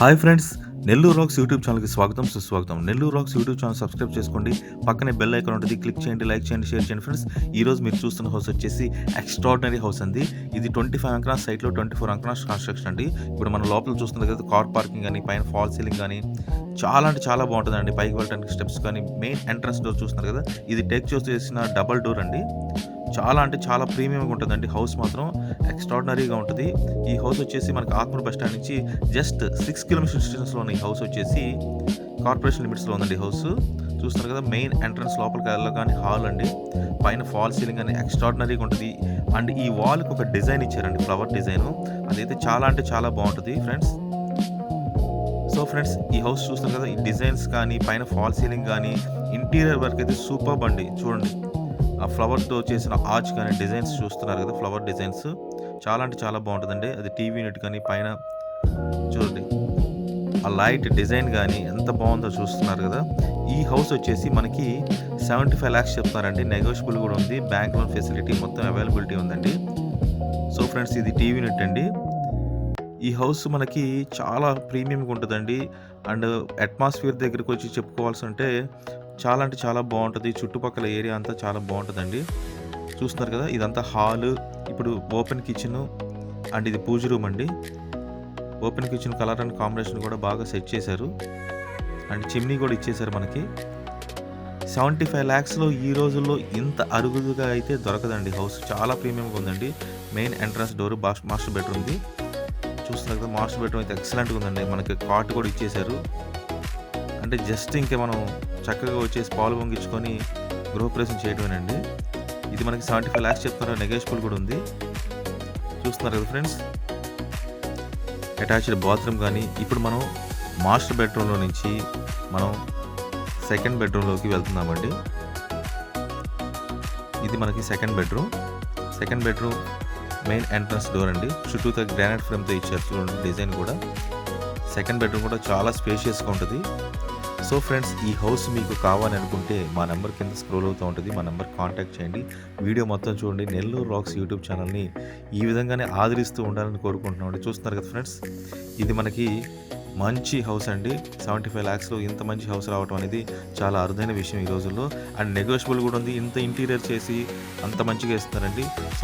Hi friends, Nellore racks YouTube ఛానల్‌కి స్వాగతం, సుస్వాగతం. Nellore racks YouTube channel subscribe చేసుకోండి. పక్కనే బెల్ ఐకాన్ ఉంటుంది. క్లిక్ చేయండి, లైక్ చేయండి, షేర్ చేయండి ఫ్రెండ్స్. ఈరోజు మీరు చూస్తున్న హౌస్ వచ్చేసి ఎక్స్ట్రార్డినరీ హౌస్ అండి. ఇది 25 అంకణాస్ సైట్‌లో 24 అంకణాస్ కన్‌స్ట్రక్షన్ అండి. ఇప్పుడు మనం లోపల చూస్తున్నది కదా, కార్ పార్కింగ్ గాని, పైన ఫాల్ సీలింగ్ గాని చాలా అంటే చాలా బావుంటదండి. పైకి వెళ్ళడానికి స్టెప్స్ కానీ, మెయిన్ ఎంట్రన్స్ డోర్ చూస్తున్నారు కదా, ఇది టేక్ చేసిన డబుల్ డోర్ అండి. చాలా అంటే చాలా ప్రీమియంగా ఉంటదండి. హౌస్ మాత్రం ఎక్స్ట్రార్డినరీగా ఉంటది. ఈ హౌస్ వచ్చేసి మనకి ఆత్మూరు బస్ స్టాండ్ నుంచి జస్ట్ 6 కిలోమీటర్స్ డిస్టెన్స్‌లో ఉన్న ఈ హౌస్ వచ్చేసి కార్పొరేషన్ లిమిట్స్‌లో ఉందండి హౌస్. చూస్తున్నారు కదా, మెయిన్ ఎంట్రన్స్ లోపలికి వెళ్ళగానే హాల్ అండి. పైన ఫాల్ సీలింగ్ అని ఎక్స్ట్రార్డినరీగా ఉంటది. అండ్ ఈ వాల్‌కి ఒక డిజైన్ ఇచ్చారండి, ఫ్లవర్ డిజైను. అదైతే చాలా అంటే చాలా బావుంటది ఫ్రెండ్స్. సో ఫ్రెండ్స్, ఈ హౌస్ చూస్తున్నారు కదా, ఈ డిజైన్స్ కానీ, పైన ఫాల్ సీలింగ్ గానీ, ఇంటీరియర్ వర్క్ అయితే సూపర్బ్ అండి. చూడండి, ఆ ఫ్లవర్‌తో చేసిన ఆర్చ్ కానీ, డిజైన్స్ చూస్తున్నారు కదా, ఫ్లవర్ డిజైన్స్ చాలా అంటే చాలా బావుంటదండి. అది టీవీ యూనిట్ కానీ, పైన చూడండి ఆ లైట్ డిజైన్ గానీ ఎంత బావుందో చూస్తున్నారు కదా. ఈ హౌస్ వచ్చేసి మనకి 75 లాక్స్ చెప్తున్నారండి. నెగోషియబుల్ కూడా ఉంది. బ్యాంక్ లోన్ ఫెసిలిటీ మొత్తం అవైలబిలిటీ ఉందండి. సో ఫ్రెండ్స్, ఇది టీవీ యూనిట్ అండి. ఈ హౌస్ మనకి చాలా ప్రీమియంగా ఉంటదండి. అండ్ అట్మాస్ఫియర్ దగ్గరికి వచ్చి చెప్పుకోవాల్సంటే చాలా అంటే చాలా బావుంటది. చుట్టుపక్కల ఏరియా అంతా చాలా బావుంటదండి. చూస్తున్నారు కదా, ఇదంతా హాలు. ఇప్పుడు ఓపెన్ కిచెను అండ్ ఇది పూజ రూమ్ అండి. Open kitchen colour and combination కూడా బాగా సెట్ చేశారు. అండ్ చిమ్నీ కూడా ఇచ్చేశారు మనకి. 75 లాక్స్‌లో ఈ రోజుల్లో ఇంత అరుగుదుగా అయితే దొరకదండి హౌస్. చాలా ప్రీమియంగా ఉందండి. మెయిన్ ఎంట్రన్స్ డోర్, మాస్టర్ బెడ్‌రూమ్‌ది. చూస్తున్నారు కదా, మాస్టర్ బెడ్‌రూమ్ అయితే ఎక్సలెంట్‌గా ఉందండి. మనకి కాట్ కూడా ఇచ్చేశారు. అంటే జస్ట్ ఇంక మనం చక్కగా వచ్చేసి పాలు పొంగించుకొని గృహప్రవేశం చేయడమేనండి. ఇది మనకి 75 లాక్స్ చెప్తున్నారు. నెగోషియబుల్ కూడా ఉంది. చూస్తున్నారు కదా ఫ్రెండ్స్, అటాచ్డ్ బాత్రూమ్ కానీ. ఇప్పుడు మనం మాస్టర్ బెడ్‌రూమ్‌లో నుంచి మనం సెకండ్ బెడ్‌రూమ్‌లోకి వెళ్తున్నామండి. ఇది మనకి second bedroom. Second bedroom main entrance door అండి. చుట్టూతా గ్రానైట్ ఫ్రేమ్‌తో ఇచ్చారు చూడండి, డిజైన్ కూడా. సెకండ్ బెడ్‌రూమ్ కూడా చాలా స్పేషియస్‌గా ఉంటది. సో ఫ్రెండ్స్, ఈ హౌస్ మీకు కావాలి అనుకుంటే మా నెంబర్ కింద స్క్రోల్ అవుతూ ఉంటుంది. మా నెంబర్ కాంటాక్ట్ చేయండి. వీడియో మొత్తం చూడండి. నెల్లూరు రాక్స్ యూట్యూబ్ ఛానల్‌ని ఈ విధంగానే ఆదరిస్తూ ఉండాలని కోరుకుంటున్నామండి. చూస్తున్నారు కదా ఫ్రెండ్స్, ఇది మనకి మంచి హౌస్ అండి. 75 లాక్స్‌లో ఇంత మంచి హౌస్ రావటం అనేది చాలా అరుదైన విషయం ఈ రోజుల్లో. అండ్ నెగోషియబుల్ కూడా ఉంది. ఇంత ఇంటీరియర్ చేసి అంత మంచిగా ఇస్తున్నారండి.